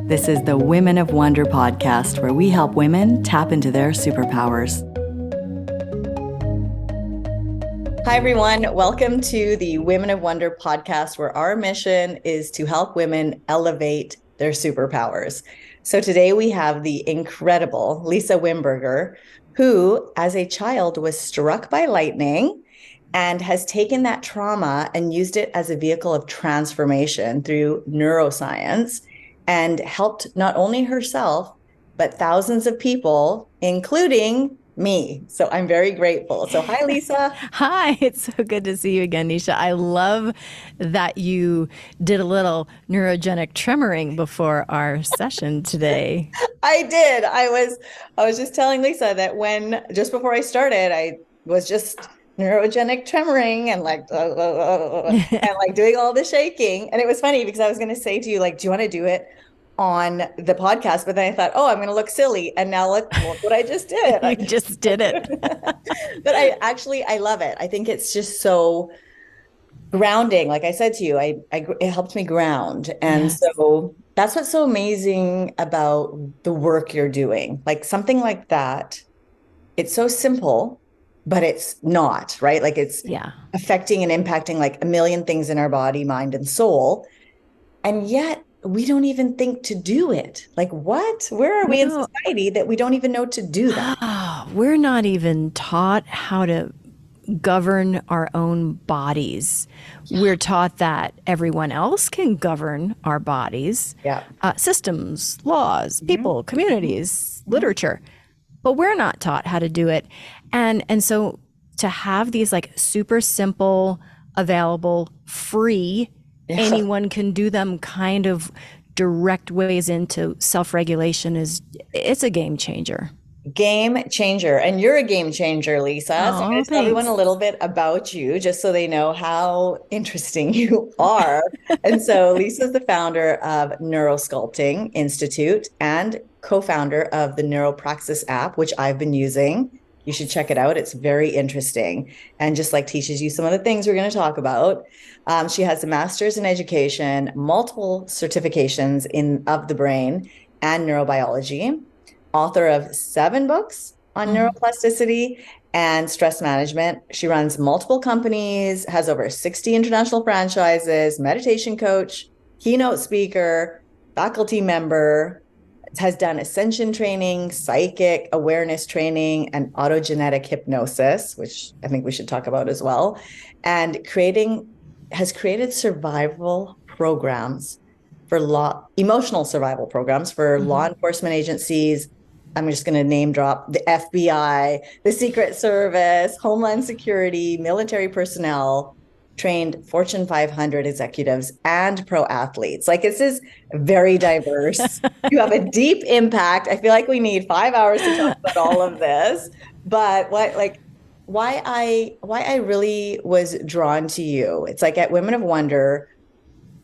This is the Women of Wonder podcast, where we help women tap into their superpowers. Hi, everyone. Welcome to the Women of Wonder podcast, where our mission is to help women elevate their superpowers. So today we have the incredible Lisa Wimberger, who as a child was struck by lightning and has taken that trauma and used it as a vehicle of transformation through neuroscience and helped not only herself, but thousands of people, including me. So I'm very grateful. So hi, Lisa. Hi, it's so good to see you again, Nisha. I love that you did a little neurogenic tremoring before our session today. I did. I was just telling Lisa that just before I started, I was just neurogenic tremoring and like doing all the shaking. And it was funny because I was going to say to you, like, do you want to do it on the podcast? But then I thought, oh, I'm going to look silly. And now look what I just did. You just did it. But I love it. I think it's just so grounding. Like I said to you, it helped me ground. And Yes. So that's what's so amazing about the work you're doing. Like something like that, it's so simple, but it's not, right? Like it's affecting and impacting like a million things in our body, mind, and soul. And yet we don't even think to do it. Like what? Where are we in society that we don't even know to do that? We're not even taught how to govern our own bodies. Yeah. We're taught that everyone else can govern our bodies. Yeah. Systems, laws, people, communities, literature. But we're not taught how to do it. And so to have these like super simple, available, free, anyone can do them kind of direct ways into self-regulation it's a game changer. Game changer. And you're a game changer, Lisa. So I'm going to tell everyone a little bit about you, just so they know how interesting you are. And so Lisa's the founder of Neurosculpting Institute and co-founder of the Neuropraxis app, which I've been using. You should check it out. It's very interesting and just like teaches you some of the things we're going to talk about. She has a master's in education, multiple certifications of the brain and neurobiology, author of 7 books on neuroplasticity and stress management. She runs multiple companies, has over 60 international franchises, meditation coach, keynote speaker, faculty member, has done Ascension training, psychic awareness training, and autogenetic hypnosis, which I think we should talk about as well, and has created survival programs for emotional survival programs for law enforcement agencies. I'm just going to name drop the FBI, the Secret Service, Homeland Security, military personnel, trained Fortune 500 executives and pro athletes. Like this is very diverse. You have a deep impact. I feel like we need 5 hours to talk about all of this. But why I really was drawn to you. It's like at Women of Wonder,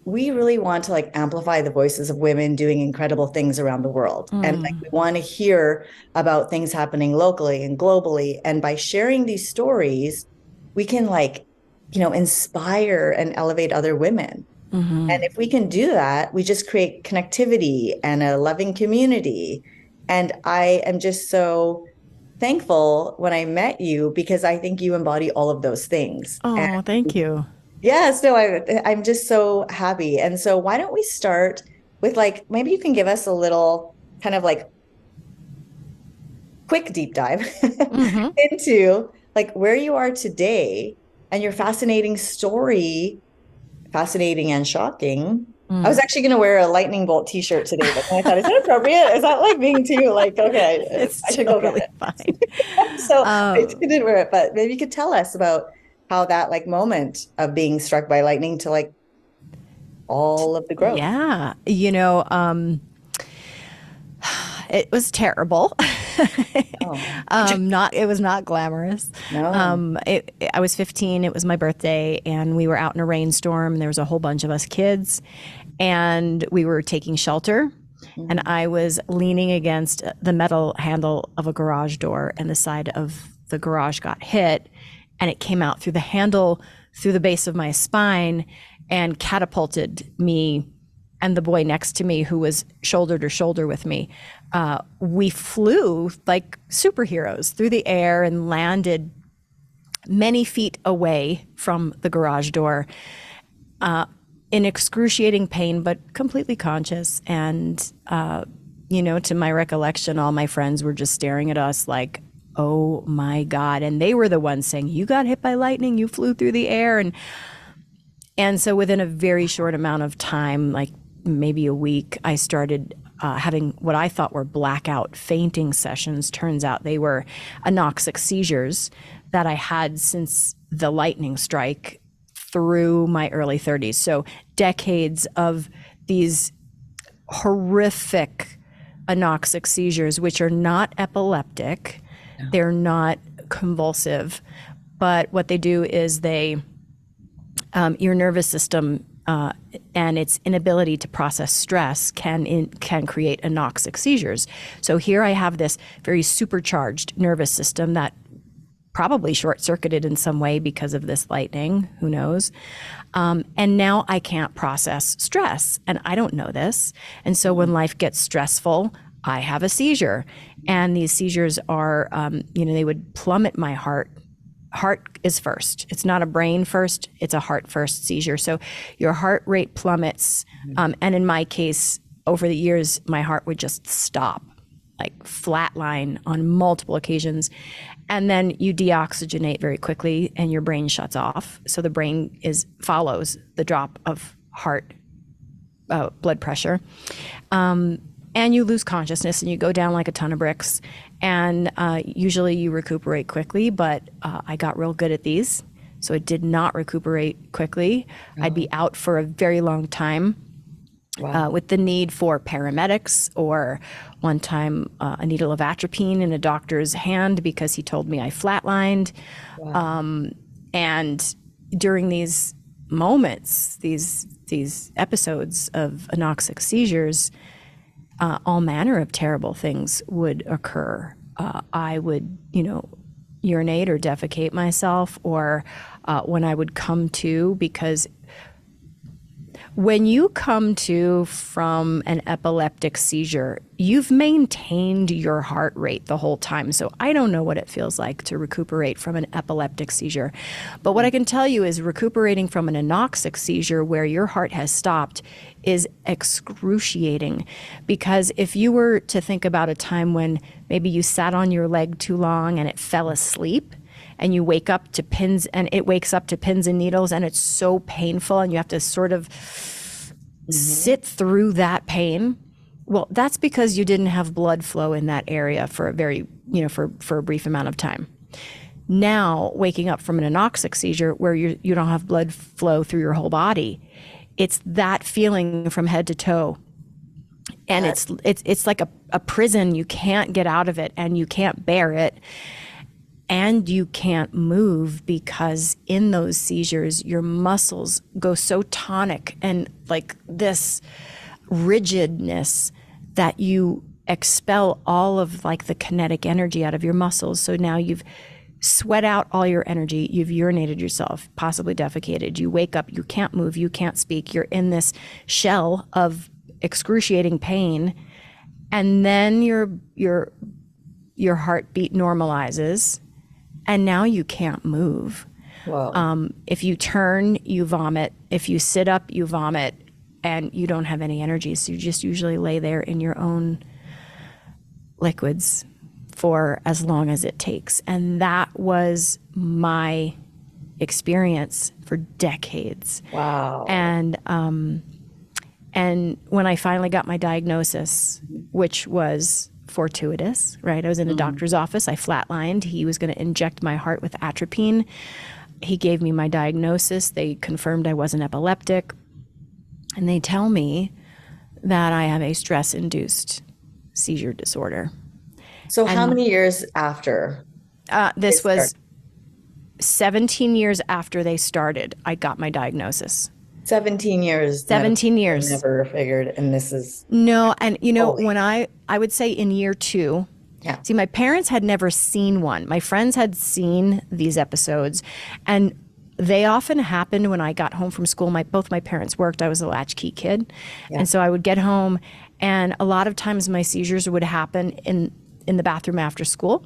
we really want to like amplify the voices of women doing incredible things around the world. And like we want to hear about things happening locally and globally. And by sharing these stories, we can inspire and elevate other women. And if we can do that, we just create connectivity and a loving community. And I am just so thankful when I met you because I think you embody all of those things. Oh, thank you. Yes, no, I'm just so happy. And so why don't we start with maybe you can give us a little kind of quick deep dive into where you are today and your fascinating story, fascinating and shocking. I was actually going to wear a lightning bolt t-shirt today, but then I thought, is that appropriate? Is that being too okay? It's totally fine. So I didn't wear it, but maybe you could tell us about how that moment of being struck by lightning to all of the growth. Yeah. It was terrible. It was not glamorous. No. I was 15. It was my birthday, and we were out in a rainstorm. There was a whole bunch of us kids, and we were taking shelter. And I was leaning against the metal handle of a garage door, and the side of the garage got hit, and it came out through the handle, through the base of my spine, and catapulted me and the boy next to me who was shoulder to shoulder with me, we flew like superheroes through the air and landed many feet away from the garage door, in excruciating pain, but completely conscious. And, to my recollection, all my friends were just staring at us like, oh my God. And they were the ones saying, you got hit by lightning, you flew through the air. And so within a very short amount of time, like maybe a week, I started having what I thought were blackout fainting sessions. Turns out they were anoxic seizures that I had since the lightning strike through my early 30s. So decades of these horrific anoxic seizures, which are not epileptic, they're not convulsive, but what they do is they, your nervous system and its inability to process stress can create anoxic seizures. So here I have this very supercharged nervous system that probably short-circuited in some way because of this lightning, who knows? And now I can't process stress, and I don't know this. And so when life gets stressful, I have a seizure. And these seizures are, they would plummet my heart. Heart is first. It's not a brain first, it's a heart first seizure. So your heart rate plummets. And in my case, over the years, my heart would just stop, like flatline on multiple occasions. And then you deoxygenate very quickly and your brain shuts off. So the brain follows the drop of heart blood pressure. And you lose consciousness and you go down like a ton of bricks. And usually you recuperate quickly, but I got real good at these. So it did not recuperate quickly. Oh. I'd be out for a very long time. Wow. With the need for paramedics, or one time a needle of atropine in a doctor's hand because he told me I flatlined. Wow. And during these moments, these episodes of anoxic seizures, all manner of terrible things would occur. I would, urinate or defecate myself, or when I would come to, because when you come to from an epileptic seizure, you've maintained your heart rate the whole time. So I don't know what it feels like to recuperate from an epileptic seizure. But what I can tell you is recuperating from an anoxic seizure where your heart has stopped is excruciating. Because if you were to think about a time when maybe you sat on your leg too long and it fell asleep, and you wake up to pins, and it wakes up to pins and needles, and it's so painful, and you have to sort of sit through that pain. Well, that's because you didn't have blood flow in that area for a very, for a brief amount of time. Now, waking up from an anoxic seizure where you don't have blood flow through your whole body, it's that feeling from head to toe. And it's like a prison. You can't get out of it, and you can't bear it. And you can't move because in those seizures, your muscles go so tonic and like this rigidness that you expel all of like the kinetic energy out of your muscles. So now you've sweat out all your energy, you've urinated yourself, possibly defecated, you wake up, you can't move, you can't speak, you're in this shell of excruciating pain, and then your heartbeat normalizes. And now you can't move. Wow. If you turn, you vomit. If you sit up, you vomit, and you don't have any energy. So you just usually lay there in your own liquids for as long as it takes. And that was my experience for decades. Wow. And when I finally got my diagnosis, which was fortuitous, right? I was in a doctor's office. I flatlined. He was going to inject my heart with atropine. He gave me my diagnosis. They confirmed I wasn't epileptic. And they tell me that I have a stress-induced seizure disorder. So how many years after? This was 17 years after they started, I got my diagnosis. 17 years. 17 years. Never figured. And this is. No. And when I would say in year 2, see, my parents had never seen one. My friends had seen these episodes. And they often happened when I got home from school. Both my parents worked. I was a latchkey kid. Yeah. And so I would get home, and a lot of times my seizures would happen in the bathroom after school.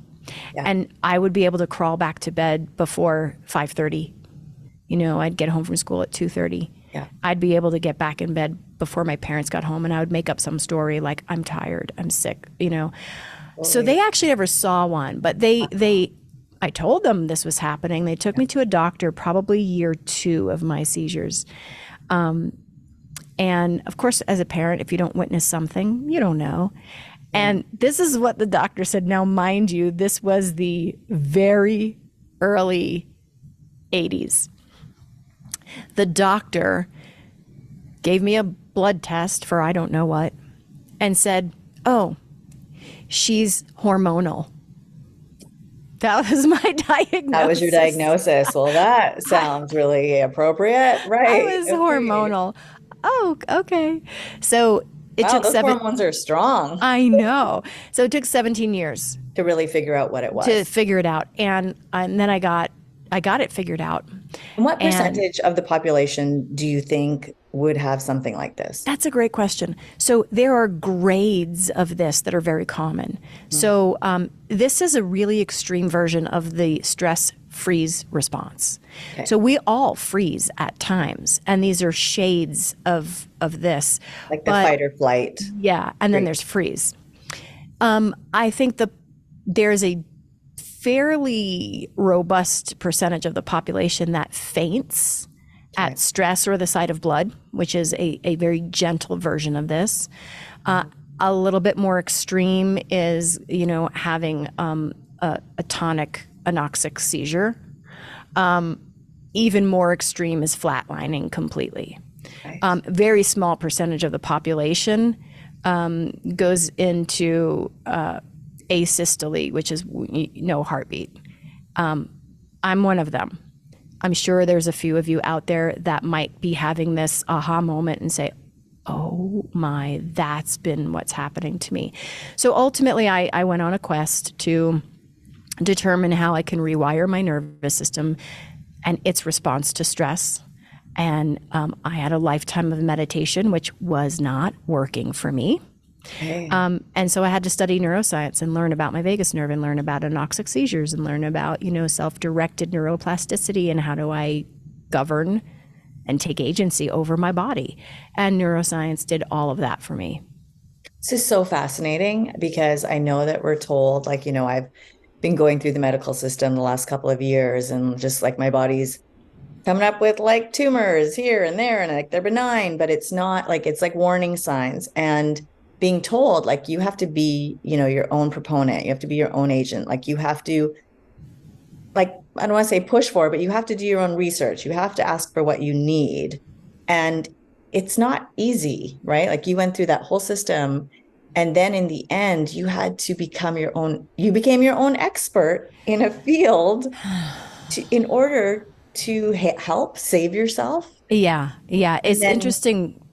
Yeah. And I would be able to crawl back to bed before 5:30. I'd get home from school at 2:30. Yeah. I'd be able to get back in bed before my parents got home, and I would make up some story like, I'm tired, I'm sick, So they actually never saw one, but I told them this was happening. They took me to a doctor probably year 2 of my seizures. And of course, as a parent, if you don't witness something, you don't know. And this is what the doctor said. Now, mind you, this was the very early 80s. The doctor gave me a blood test for I don't know what and said, oh, she's hormonal. That was my diagnosis. That was your diagnosis. Well, that sounds really appropriate, right? I was hormonal. Oh, okay. So it took those hormones are strong. I know. So it took 17 years to really figure out what it was. To figure it out, and then I got it figured out. And what percentage of the population do you think would have something like this? That's a great question. So there are grades of this that are very common. Mm-hmm. So this is a really extreme version of the stress freeze response. Okay. So we all freeze at times, and these are shades of this. Like the fight or flight. Yeah, and then there's freeze. I think there's a fairly robust percentage of the population that faints at stress or the sight of blood, which is a very gentle version of this. A little bit more extreme is, having a tonic anoxic seizure. Even more extreme is flatlining completely. Right. Very small percentage of the population goes into asystole, which is no heartbeat. I'm one of them. I'm sure there's a few of you out there that might be having this aha moment and say, oh my, that's been what's happening to me. So ultimately, I went on a quest to determine how I can rewire my nervous system and its response to stress. And I had a lifetime of meditation, which was not working for me. Okay. And so I had to study neuroscience and learn about my vagus nerve and learn about anoxic seizures and learn about, self-directed neuroplasticity and how do I govern and take agency over my body. And neuroscience did all of that for me. This is so fascinating because I know that we're told, I've been going through the medical system the last couple of years, and just my body's coming up with tumors here and there, and they're benign, but it's not it's warning signs. And being told you have to be, your own proponent, you have to be your own agent. You have to, I don't want to say push for, but you have to do your own research. You have to ask for what you need. And it's not easy, right? You went through that whole system. And then in the end, you had to become you became your own expert in a field in order to help save yourself. Yeah. It's interesting.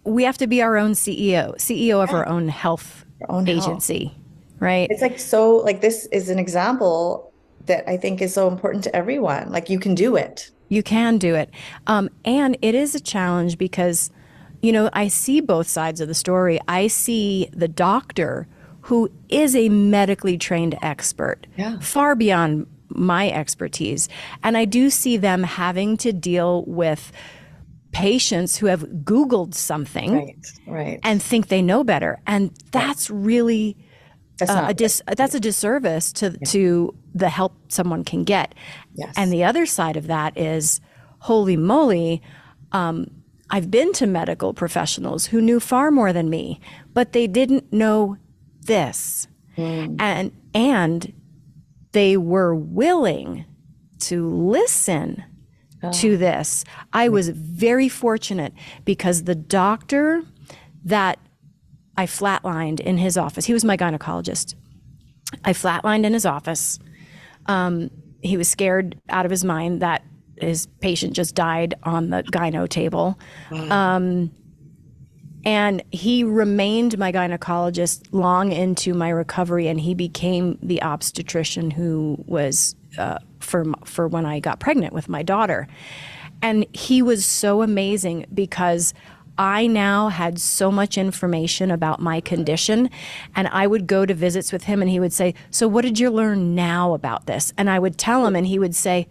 We have to be our own CEO of our own health agency, right? It's this is an example that I think is so important to everyone. You can do it. You can do it. And it is a challenge because, I see both sides of the story. I see the doctor who is a medically trained expert, far beyond my expertise. And I do see them having to deal with patients who have Googled something and think they know better. And that's really that's a disservice to the help someone can get. Yes. And the other side of that is, holy moly, I've been to medical professionals who knew far more than me, but they didn't know this. And they were willing to listen to this. I was very fortunate because the doctor that I flatlined in his office, he was my gynecologist. I flatlined in his office. He was scared out of his mind that his patient just died on the gyno table. And he remained my gynecologist long into my recovery, and he became the obstetrician who was for when I got pregnant with my daughter. And he was so amazing because I now had so much information about my condition, and I would go to visits with him and he would say, so what did you learn now about this? And I would tell him and he would say,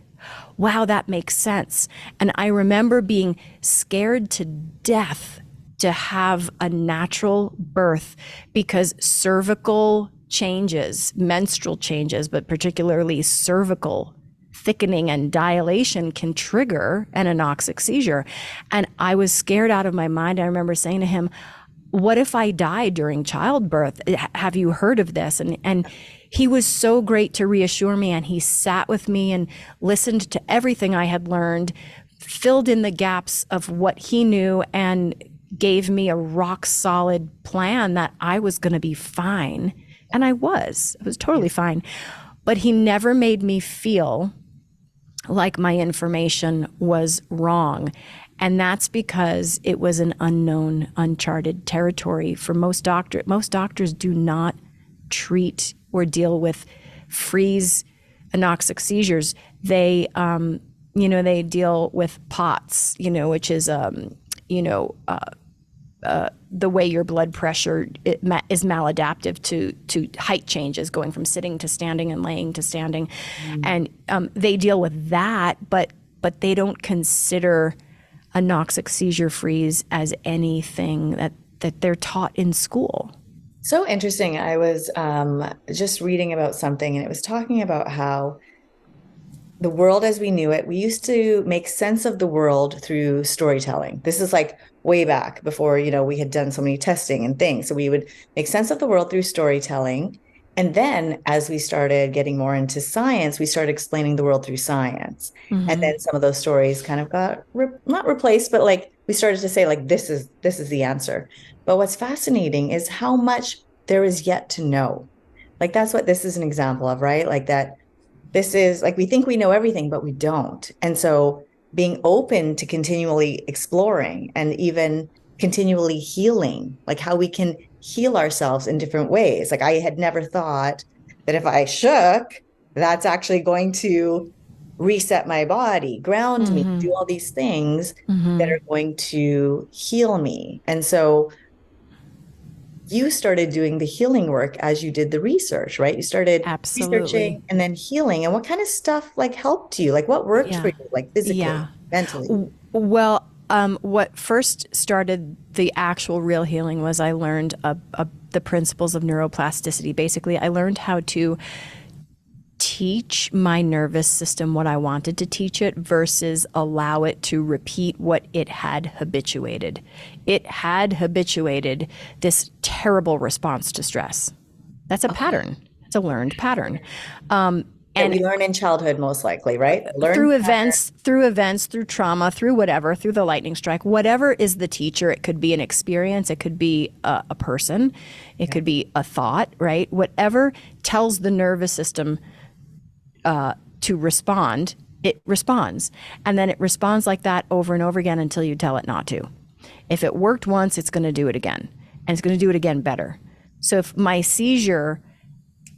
wow, that makes sense. And I remember being scared to death to have a natural birth because cervical changes, menstrual changes, but particularly cervical thickening and dilation can trigger an anoxic seizure. And I was scared out of my mind. I remember saying to him, what if I die during childbirth? Have you heard of this? And he was so great to reassure me. And he sat with me and listened to everything I had learned, filled in the gaps of what he knew, and gave me a rock solid plan that I was going to be fine. And I was totally fine. But he never made me feel like my information was wrong. And that's because it was an unknown, uncharted territory for most doctors. Most doctors do not treat or deal with freeze anoxic seizures. They, they deal with POTS, which is, the way your blood pressure is maladaptive to height changes, going from sitting to standing and laying to standing. And they deal with that, but they don't consider anoxic seizure freeze as anything that they're taught in school. So interesting. I was just reading about something, and it was talking about how the world as we knew it, we used to make sense of the world through storytelling. This is like way back before, we had done so many testing and things. So we would make sense of the world through storytelling. And then as we started getting more into science, we started explaining the world through science. Mm-hmm. And then some of those stories kind of got not replaced, but like we started to say like, this is the answer. But what's fascinating is how much there is yet to know. Like that's what this is an example of, right? Like that. This is like, we think we know everything, but we don't. And so being open to continually exploring and even continually healing, like how we can heal ourselves in different ways. Like I had never thought that if I shook, that's actually going to reset my body, ground me, do all these things that are going to heal me. And so you started doing the healing work as you did the research, right? You started researching and then healing. And what kind of stuff like helped you? Like what worked for you, like physically, mentally? Well, what first started the actual real healing was I learned the principles of neuroplasticity. Basically, I learned how to teach my nervous system what I wanted to teach it versus allow it to repeat what it had habituated. It had habituated this terrible response to stress. That's a pattern. It's a learned pattern. And we learn in childhood, most likely, right? Through events, through trauma, through whatever, through the lightning strike, whatever is the teacher. It could be an experience. It could be a person. It could be a thought, right? Whatever tells the nervous system to respond, it responds. And then it responds like that over and over again until you tell it not to. If it worked once, it's going to do it again. And it's going to do it again better. So if my seizure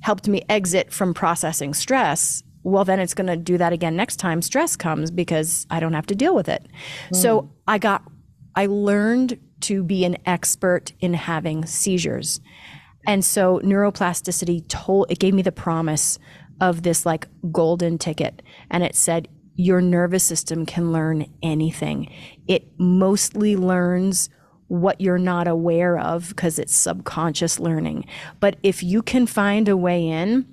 helped me exit from processing stress, well, then it's going to do that again next time stress comes because I don't have to deal with it. So I learned to be an expert in having seizures. And so neuroplasticity it gave me the promise of this like golden ticket. And it said, your nervous system can learn anything. It mostly learns what you're not aware of because it's subconscious learning. But if you can find a way in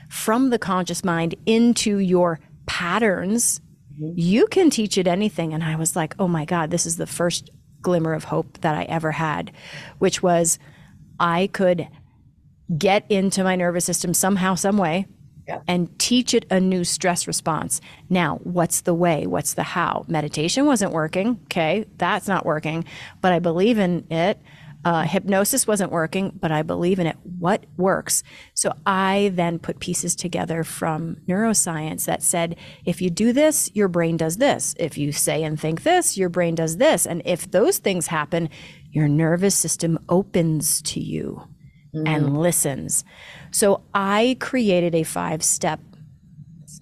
from the conscious mind into your patterns, you can teach it anything. And I was like, oh my God, this is the first glimmer of hope that I ever had, which was I could get into my nervous system somehow, some way, and teach it a new stress response. Now, what's the way? What's the how? Meditation wasn't working. Okay, that's not working, but I believe in it. Hypnosis wasn't working, but I believe in it. What works? So I then put pieces together from neuroscience that said, if you do this, your brain does this. If you say and think this, your brain does this. And if those things happen, your nervous system opens to you and listens. So I created a 5-step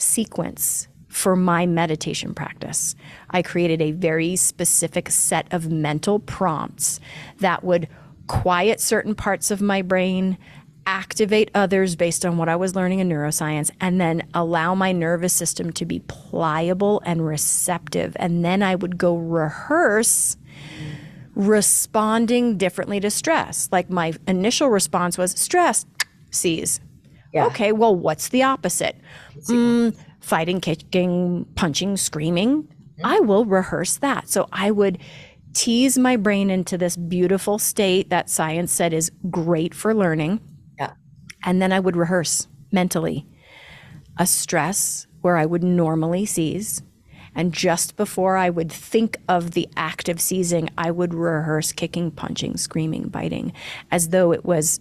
sequence for my meditation practice. I created a very specific set of mental prompts that would quiet certain parts of my brain, activate others based on what I was learning in neuroscience, and then allow my nervous system to be pliable and receptive. And then I would go rehearse responding differently to stress. Like my initial response was stress, seize. Yeah. Okay, well, what's the opposite? Fighting, kicking, punching, screaming. I will rehearse that. So I would tease my brain into this beautiful state that science said is great for learning. Yeah. And then I would rehearse mentally a stress where I would normally seize. And just before I would think of the act of seizing, I would rehearse kicking, punching, screaming, biting, as though it was,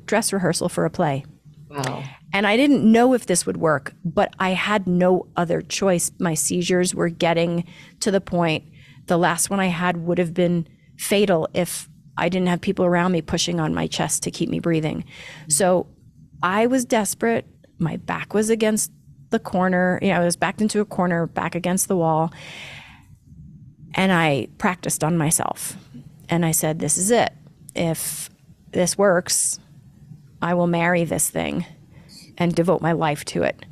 dress rehearsal for a play. Wow. And I didn't know if this would work, but I had no other choice. My seizures were getting to the point, the last one I had would have been fatal if I didn't have people around me pushing on my chest to keep me breathing. So I was desperate. My back was against the corner. I was backed into a corner, back against the wall. And I practiced on myself. And I said, this is it. If this works, I will marry this thing and devote my life to it.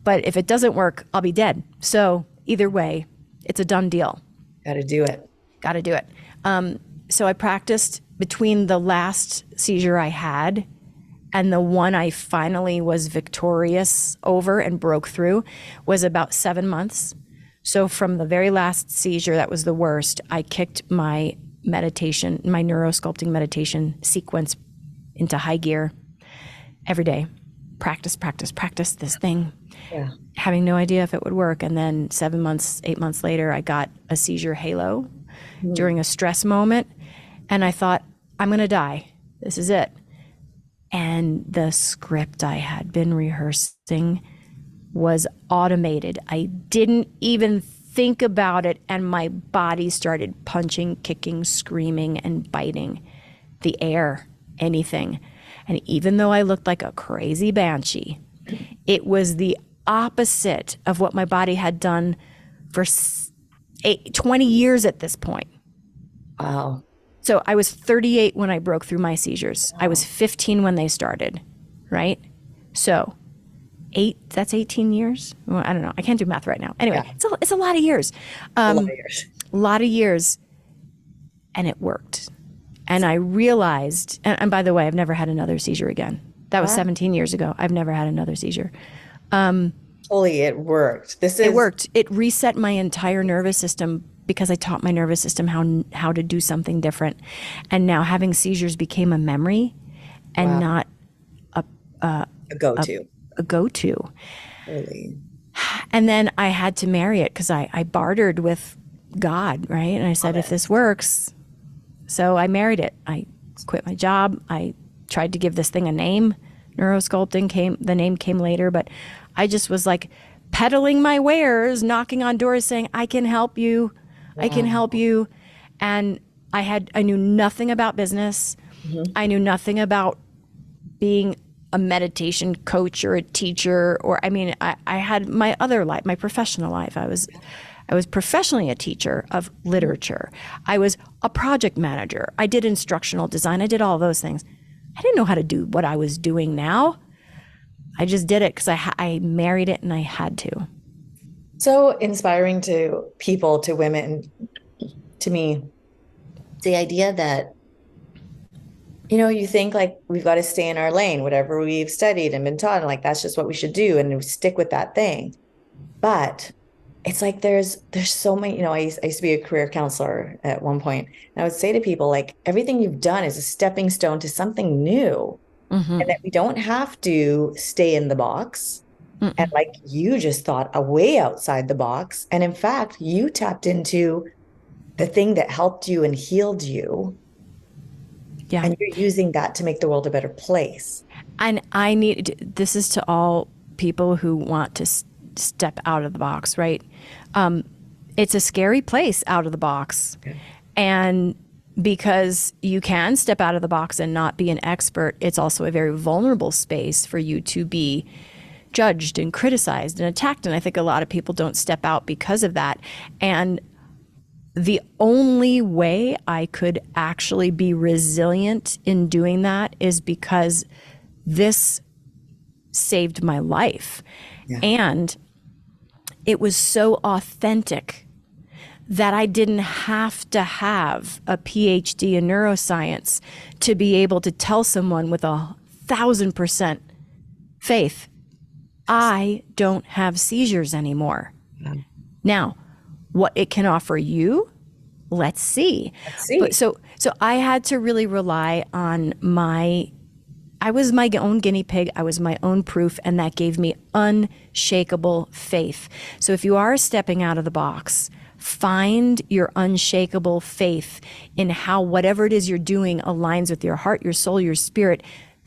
But if it doesn't work, I'll be dead. So either way, it's a done deal. Got to do it. Got to do it. So I practiced between the last seizure I had and the one I finally was victorious over and broke through was about 7 months. So from the very last seizure, that was the worst, I kicked my meditation, my neurosculpting meditation sequence into high gear every day. Practice this thing. Yeah. Having no idea if it would work. And then 7 months, 8 months later, I got a seizure halo during a stress moment. And I thought, I'm going to die. This is it. And the script I had been rehearsing was automated. I didn't even think about it. And my body started punching, kicking, screaming, and biting the air, anything. And even though I looked like a crazy banshee, it was the opposite of what my body had done for 20 years at this point. Wow. So I was 38 when I broke through my seizures. Wow. I was 15 when they started, right? So that's 18 years? Well, I don't know. I can't do math right now. Anyway, yeah. It's a lot of years. A lot of years. And it worked. And I realized, and by the way, I've never had another seizure again. That was 17 years ago. I've never had another seizure. It worked. It worked. It reset my entire nervous system because I taught my nervous system how to do something different. And now having seizures became a memory and not a go-to. A go-to. Really? And then I had to marry it because I bartered with God, right? And I said, if this works. So I married it. I quit my job. I tried to give this thing a name. Neurosculpting the name came later, but I just was like peddling my wares, knocking on doors saying, I can help you. Wow. I can help you. And I knew nothing about business. Mm-hmm. I knew nothing about being a meditation coach or a teacher, I had my other life, my professional life. I was professionally a teacher of literature. I was a project manager. I did instructional design. I did all those things. I didn't know how to do what I was doing now. I just did it because I married it and I had to. So inspiring to people, to women, to me, the idea that, you think like we've got to stay in our lane, whatever we've studied and been taught, and like that's just what we should do, and we stick with that thing. But it's like there's so many, I used to be a career counselor at one point, and I would say to people, like, everything you've done is a stepping stone to something new. Mm-hmm. And that we don't have to stay in the box. Mm-mm. And like you just thought a way outside the box. And in fact, you tapped into the thing that helped you and healed you. Yeah. And you're using that to make the world a better place. And this is to all people who want to step out of the box, right? It's a scary place out of the box. Okay. And because you can step out of the box and not be an expert, it's also a very vulnerable space for you to be judged and criticized and attacked. And I think a lot of people don't step out because of that. And the only way I could actually be resilient in doing that is because this saved my life. Yeah. And it was so authentic that I didn't have to have a PhD in neuroscience to be able to tell someone with 1,000% faith, I don't have seizures anymore. Yeah. Now, what it can offer you, let's see. But so I had to really rely on I was my own guinea pig. I was my own proof, and that gave me unshakable faith. So if you are stepping out of the box, find your unshakable faith in how whatever it is you're doing aligns with your heart, your soul, your spirit.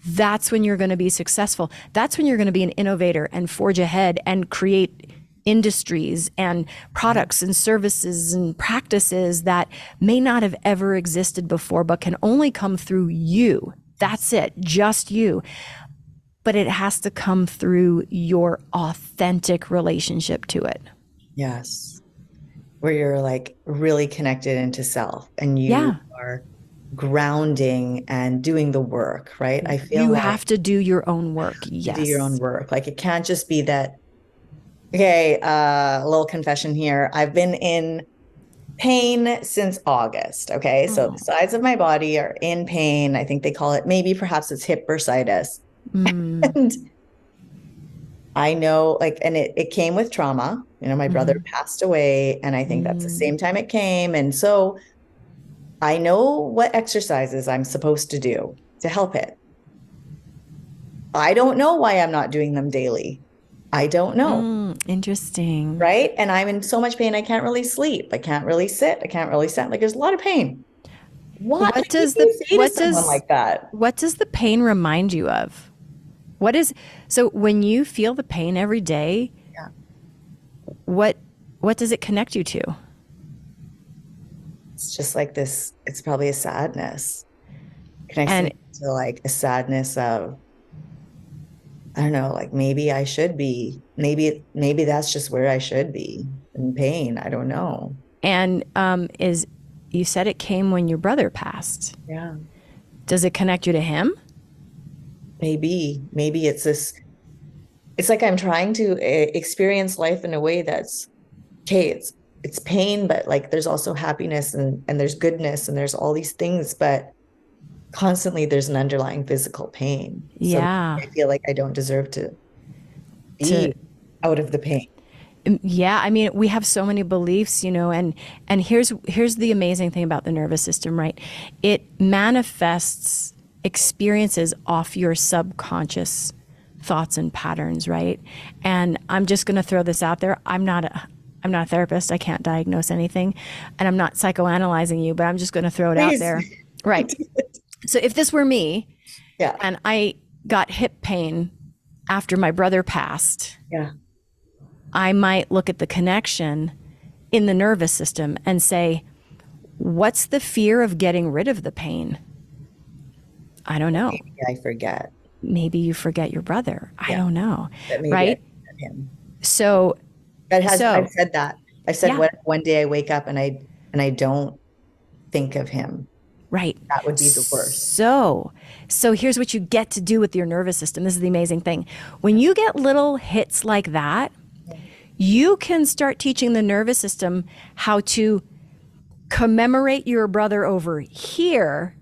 That's when you're going to be successful. That's when you're going to be an innovator and forge ahead and create industries and products and services and practices that may not have ever existed before, but can only come through you. That's it, just you. But it has to come through your authentic relationship to it. Yes. Where you're like really connected into self and you are grounding and doing the work, right? I feel you have to do your own work. Yes. Do your own work. Like it can't just be that, okay, a little confession here. I've been in pain since August. Okay. So the sides of my body are in pain. I think they call it, maybe perhaps it's hip bursitis. And I know like, and it came with trauma. You know, my brother passed away, and I think that's the same time it came. And so I know what exercises I'm supposed to do to help it. I don't know why I'm not doing them daily. I don't know. Interesting. Right. And I'm in so much pain. I can't really sleep. I can't really sit. I can't really stand. Like there's a lot of pain. What does like that? What does the pain remind you of? So when you feel the pain every day, what does it connect you to? It's just like this, it's probably a sadness. Connects me to like a sadness of, I don't know, like maybe I should be, maybe that's just where I should be in pain. I don't know. And you said it came when your brother passed. Yeah. Does it connect you to him? Maybe it's this, it's like I'm trying to experience life in a way that's, okay, it's pain, but like there's also happiness and there's goodness and there's all these things, but constantly there's an underlying physical pain. Yeah. So I feel like I don't deserve to be out of the pain. Yeah. I mean, we have so many beliefs, you know, and here's the amazing thing about the nervous system, right? It manifests experiences off your subconscious thoughts and patterns, right? And I'm just going to throw this out there. I'm not a therapist. I can't diagnose anything, and I'm not psychoanalyzing you, but I'm just going to throw it out there. Right. So if this were me, and I got hip pain after my brother passed, I might look at the connection in the nervous system and say, what's the fear of getting rid of the pain? I don't know. Maybe I forget. Maybe you forget your brother. I don't know. Right? Him. So I've said that. I've said one day I wake up and I don't think of him. Right. That would be the worst. So here's what you get to do with your nervous system. This is the amazing thing. When you get little hits like that, you can start teaching the nervous system how to commemorate your brother over here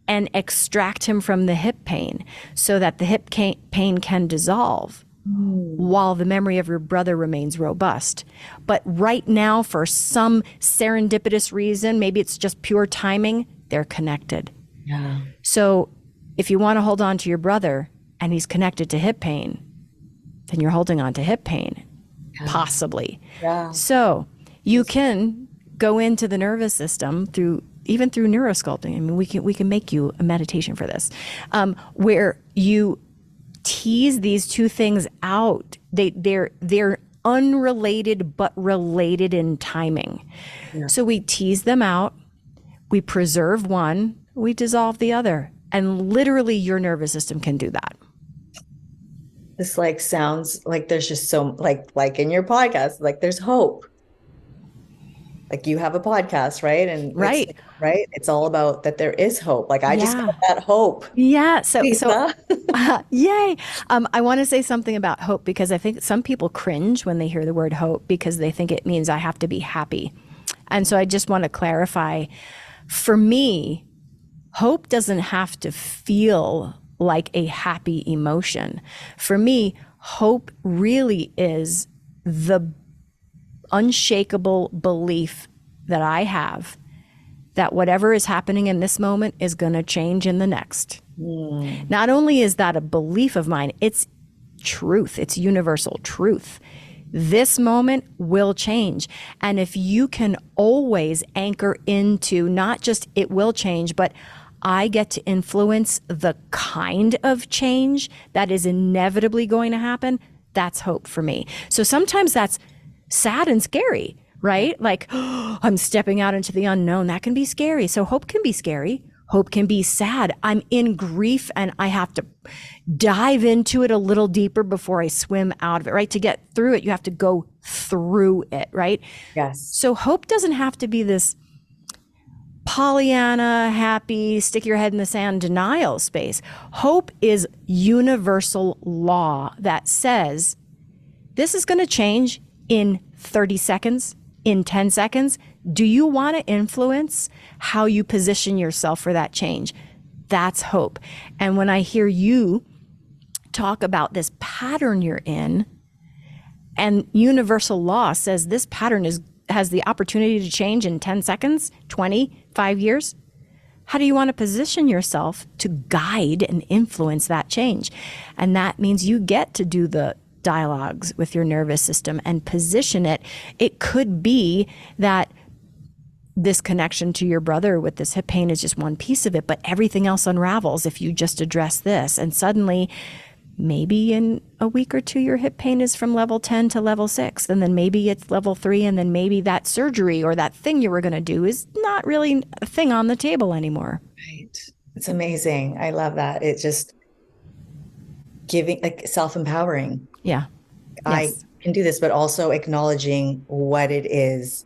and extract him from the hip pain so that the hip pain can dissolve while the memory of your brother remains robust. But right now, for some serendipitous reason, maybe it's just pure timing, they're connected. Yeah. So if you want to hold on to your brother and he's connected to hip pain, then you're holding on to hip pain, possibly. Yeah. So you can go into the nervous system even through neurosculpting. I mean, we can make you a meditation for this, where you tease these two things out. They're unrelated but related in timing. Yeah. So we tease them out, we preserve one, we dissolve the other, and literally your nervous system can do that. This like sounds like there's just so like in your podcast, like there's hope. Like you have a podcast, right? And it's Right. right. It's all about that there is hope. Like I just got Yeah. that hope. Yeah. So Lisa. yay. I want to say something about hope because I think some people cringe when they hear the word hope because they think it means I have to be happy. And so I just want to clarify, for me, hope doesn't have to feel like a happy emotion. For me, hope really is the unshakable belief that I have that whatever is happening in this moment is going to change in the next. Not only is that a belief of mine, it's truth, it's universal truth. This moment will change. And if you can always anchor into not just it will change, but I get to influence the kind of change that is inevitably going to happen, that's hope for me. So sometimes that's sad and scary, right? Like, oh, I'm stepping out into the unknown. That can be scary. So hope can be scary. Hope can be sad. I'm in grief and I have to dive into it a little deeper before I swim out of it, right? To get through it, you have to go through it, right? Yes. So hope doesn't have to be this Pollyanna, happy, stick your head in the sand denial space. Hope is universal law that says this is going to change in 30 seconds, in 10 seconds. Do you want to influence how you position yourself for that change? That's hope. And when I hear you talk about this pattern you're in, and universal law says this pattern has the opportunity to change in 10 seconds, 20, 5 years, how do you want to position yourself to guide and influence that change? And that means you get to do the dialogues with your nervous system and position it. It could be that this connection to your brother with this hip pain is just one piece of it, but everything else unravels if you just address this. And suddenly, maybe in a week or two, your hip pain is from level 10 to level 6. And then maybe it's level 3. And then maybe that surgery or that thing you were going to do is not really a thing on the table anymore. Right. It's amazing. I love that. It's just giving, like self-empowering. Yeah. I Yes. can do this, but also acknowledging what it is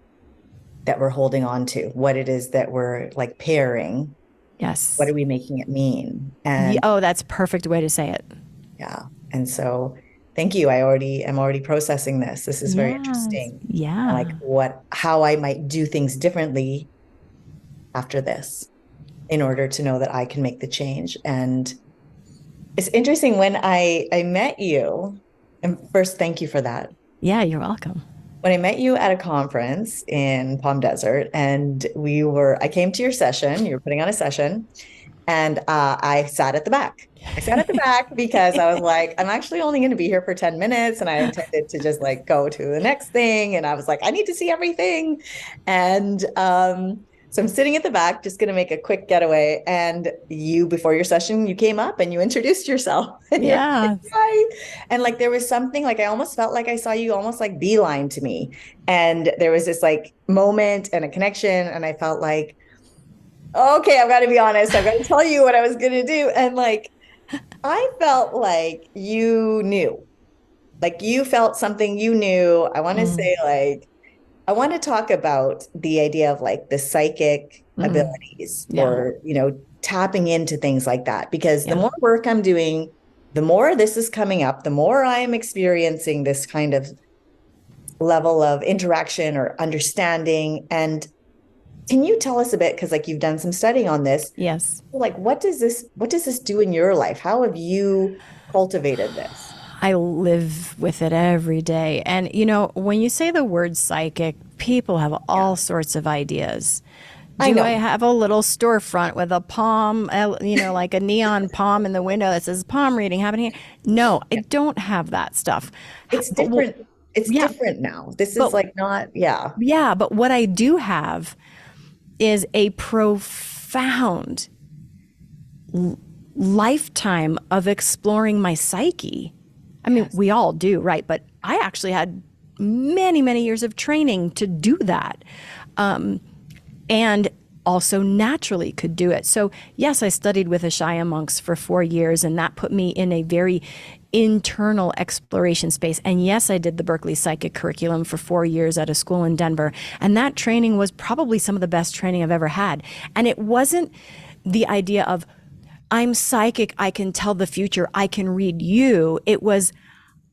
that we're holding on to, what it is that we're like pairing. Yes. What are we making it mean? And oh, that's a perfect way to say it. yeah. And so thank you. I'm already processing this. This is very interesting. Yeah. Like how I might do things differently after this in order to know that I can make the change. And it's interesting when I met you, and first, thank you for that. Yeah, you're welcome. When I met you at a conference in Palm Desert, and I came to your session, you were putting on a session, and I sat at the back. I sat at the back because I was like, I'm actually only going to be here for 10 minutes. And I intended to just like go to the next thing. And I was like, I need to see everything. And so I'm sitting at the back, just going to make a quick getaway. And you, before your session, you came up and you introduced yourself. Yeah. And like, there was something like, I almost felt like I saw you almost like beeline to me. And there was this like moment and a connection. And I felt like, okay, I've got to be honest. I've got to tell you what I was going to do. And like, I felt like you knew, like you felt something you knew. I want to say like, I want to talk about the idea of like the psychic abilities or, tapping into things like that, because the more work I'm doing, the more this is coming up, the more I am experiencing this kind of level of interaction or understanding. And can you tell us a bit, because like you've done some studying on this. Yes. Like, what does this do in your life? How have you cultivated this? I live with it every day. And, when you say the word psychic, people have all sorts of ideas. I know. I have a little storefront with a palm, like a neon palm in the window that says palm reading happening? No, I don't have that stuff. It's different. It's different now. This is like not, Yeah, but what I do have is a profound lifetime of exploring my psyche. I mean, we all do, right? But I actually had many, many years of training to do that. And also naturally could do it. So yes, I studied with Ishaya monks for 4 years, and that put me in a very internal exploration space. And yes, I did the Berkeley Psychic curriculum for 4 years at a school in Denver. And that training was probably some of the best training I've ever had. And it wasn't the idea of, I'm psychic, I can tell the future, I can read you. It was,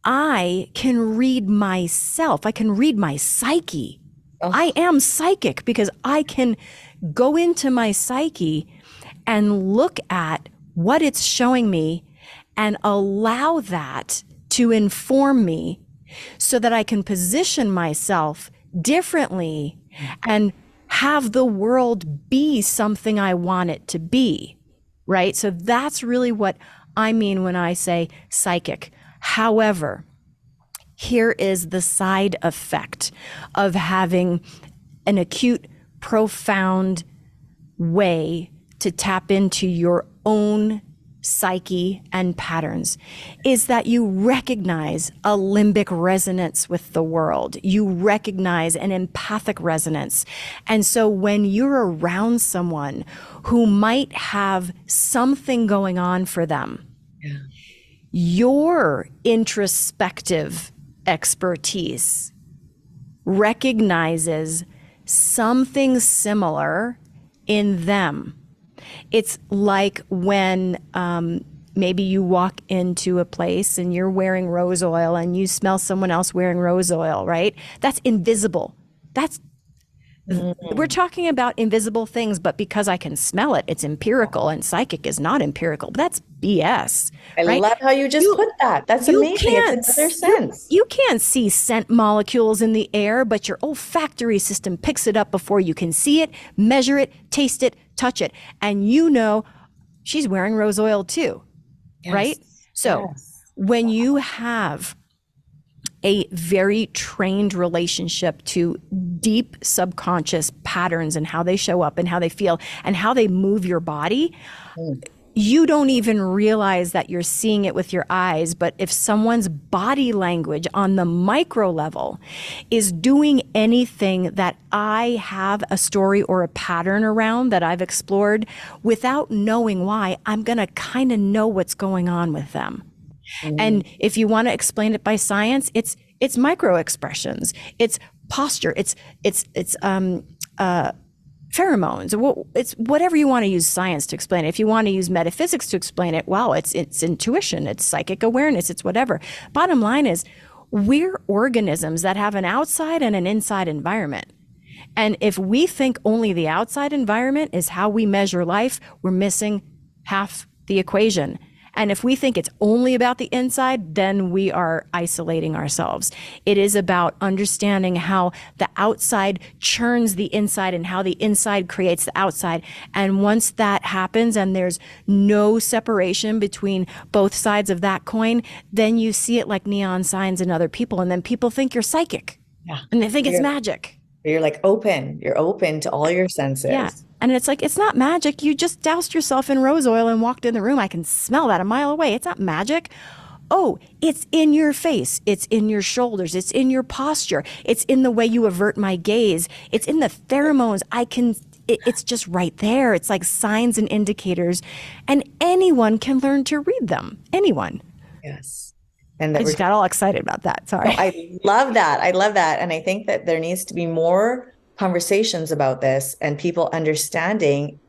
I can read myself, I can read my psyche. Oh. I am psychic because I can go into my psyche and look at what it's showing me and allow that to inform me so that I can position myself differently and have the world be something I want it to be, right? So that's really what I mean when I say psychic. However, here is the side effect of having an acute, profound way to tap into your own psyche and patterns, is that you recognize a limbic resonance with the world. You recognize an empathic resonance. And so when you're around someone who might have something going on for them, your introspective expertise recognizes something similar in them. It's like when maybe you walk into a place and you're wearing rose oil and you smell someone else wearing rose oil, right? That's invisible. We're talking about invisible things, but because I can smell it, it's empirical, and psychic is not empirical. But that's BS. I love how you just put that. That's amazing. It's another sense. You can't see scent molecules in the air, but your olfactory system picks it up before you can see it, measure it, taste it, touch it. And you know, she's wearing rose oil too, right? So when you have a very trained relationship to deep subconscious patterns and how they show up and how they feel and how they move your body, you don't even realize that you're seeing it with your eyes. But if someone's body language on the micro level is doing anything that I have a story or a pattern around that I've explored without knowing why, I'm going to kind of know what's going on with them. And if you want to explain it by science, it's micro expressions, it's posture, it's pheromones. It's whatever you want to use science to explain it. If you want to use metaphysics to explain it, wow, it's intuition, it's psychic awareness, it's whatever. Bottom line is, we're organisms that have an outside and an inside environment. And if we think only the outside environment is how we measure life, we're missing half the equation. And if we think it's only about the inside, then we are isolating ourselves. It is about understanding how the outside churns the inside and how the inside creates the outside. And once that happens and there's no separation between both sides of that coin, then you see it like neon signs in other people. And then people think you're psychic. Yeah. And they think it's magic. You're like open. You're open to all your senses. Yeah. And it's like, it's not magic. You just doused yourself in rose oil and walked in the room. I can smell that a mile away. It's not magic. Oh, it's in your face. It's in your shoulders. It's in your posture. It's in the way you avert my gaze. It's in the pheromones. It's just right there. It's like signs and indicators, and anyone can learn to read them. Anyone. Yes. And I just got all excited about that. Sorry. I love that. I love that. And I think that there needs to be more conversations about this and people understanding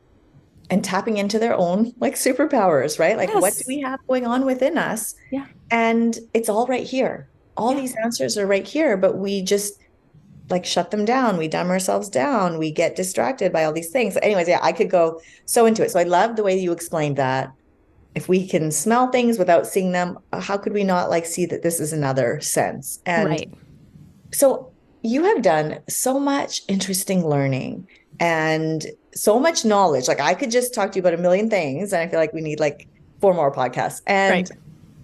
and tapping into their own like superpowers, right? Like, what do we have going on within us? Yeah. And it's all right here. All these answers are right here, but we just like shut them down. We dumb ourselves down. We get distracted by all these things. So anyways, I could go so into it. So I love the way you explained that. If we can smell things without seeing them, how could we not like see that this is another sense? And so you have done so much interesting learning and so much knowledge. Like I could just talk to you about a million things, and I feel like we need like 4 more podcasts. And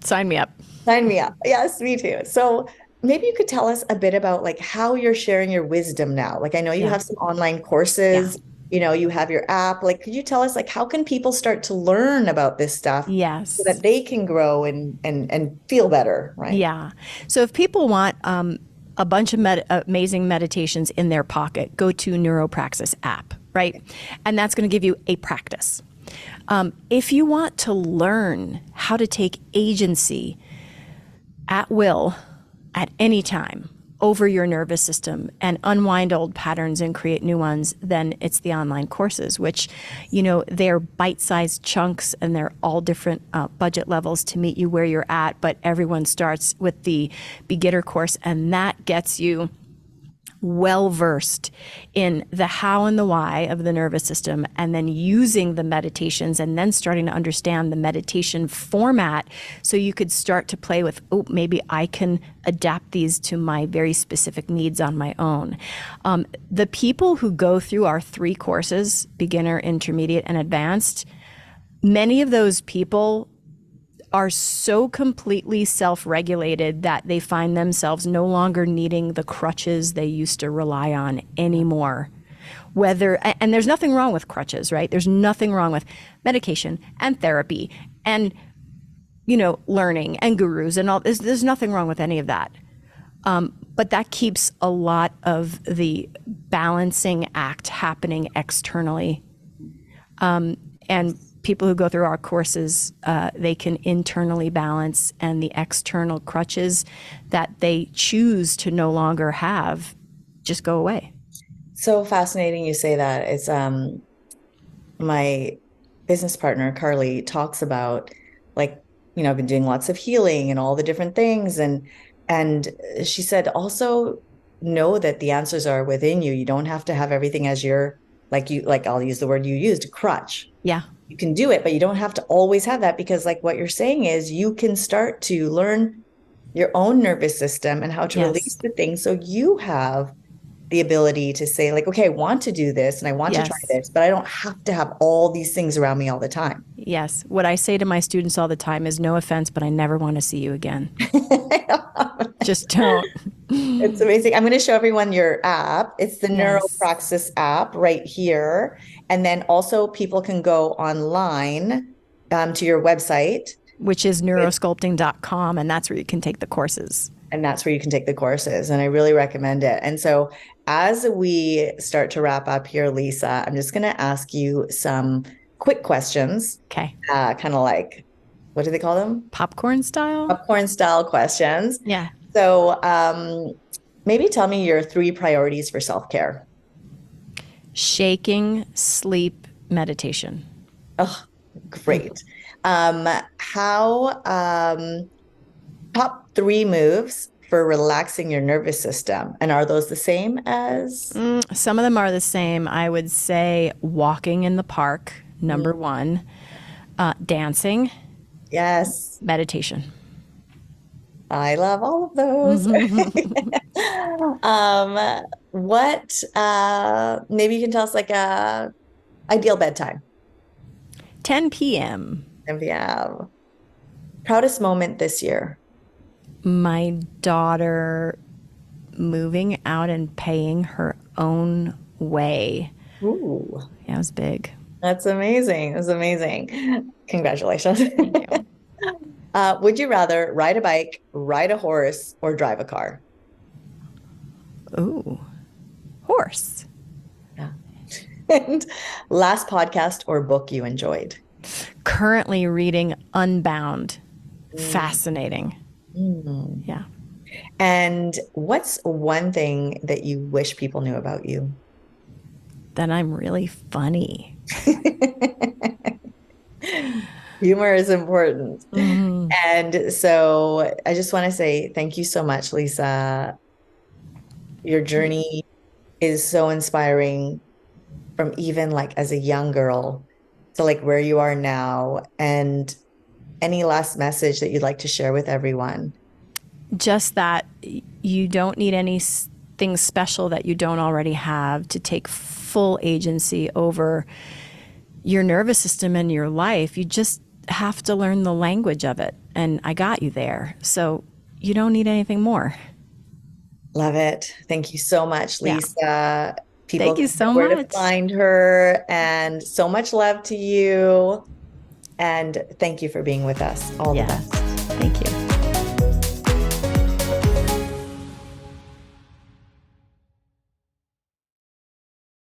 sign me up. Sign me up. Yes, me too. So maybe you could tell us a bit about like how you're sharing your wisdom now. Like I know you have some online courses. You know, you have your app. Like, could you tell us, like, how can people start to learn about this stuff? Yes. So that they can grow and feel better, right? Yeah. So if people want a bunch of amazing meditations in their pocket, go to Neuropraxis app. right? And that's going to give you a practice. If you want to learn how to take agency at will, at any time, over your nervous system and unwind old patterns and create new ones, then it's the online courses, which, they're bite-sized chunks and they're all different budget levels to meet you where you're at. But everyone starts with the beginner course, and that gets you well-versed in the how and the why of the nervous system, and then using the meditations and then starting to understand the meditation format so you could start to play with, maybe I can adapt these to my very specific needs on my own. The people who go through our 3 courses, beginner, intermediate, and advanced, many of those people are so completely self-regulated that they find themselves no longer needing the crutches they used to rely on anymore. And there's nothing wrong with crutches, right? There's nothing wrong with medication and therapy and, learning and gurus and all. There's nothing wrong with any of that. But that keeps a lot of the balancing act happening externally. And people who go through our courses, they can internally balance, and the external crutches that they choose to no longer have just go away. So fascinating you say that. It's my business partner, Carly, talks about, like, I've been doing lots of healing and all the different things. And she said, also know that the answers are within you. You don't have to have everything as your, I'll use the word you used, crutch. Yeah. You can do it, but you don't have to always have that, because like what you're saying is you can start to learn your own nervous system and how to release the things. So you have the ability to say, like, okay, I want to do this and I want to try this, but I don't have to have all these things around me all the time. Yes. What I say to my students all the time is, no offense, but I never want to see you again. Just don't. It's amazing. I'm going to show everyone your app. It's the Neuropraxis app right here. And then also people can go online to your website, which is neurosculpting.com. And that's where you can take the courses. And I really recommend it. And so as we start to wrap up here, Lisa, I'm just going to ask you some quick questions. Okay. Kind of like, what do they call them? Popcorn style? Popcorn style questions. Yeah. So maybe tell me your 3 priorities for self-care. Shaking, sleep, meditation. Oh, great. Top 3 moves for relaxing your nervous system. And are those the same as? Some of them are the same. I would say walking in the park, number 1. Dancing. Yes. Meditation. I love all of those. Maybe you can tell us like a ideal bedtime. 10 p.m. 10 p.m. Proudest moment this year? My daughter moving out and paying her own way. Ooh. Yeah, it was big. That's amazing. It was amazing. Congratulations. Thank you. Would you rather ride a bike, ride a horse, or drive a car? Ooh, horse. Yeah. And last podcast or book you enjoyed? Currently reading Unbound. Fascinating. Yeah. And what's one thing that you wish people knew about you? That I'm really funny. Humor is important. And so I just want to say thank you so much, Lisa. Your journey is so inspiring, from even like as a young girl to like where you are now. And any last message that you'd like to share with everyone? Just that you don't need anything special that you don't already have to take full agency over your nervous system and your life. You just have to learn the language of it. And I got you there. So you don't need anything more. Love it. Thank you so much, Lisa. Yeah. People Thank you so know where much. to find her, and so much love to you. And thank you for being with us. All the best.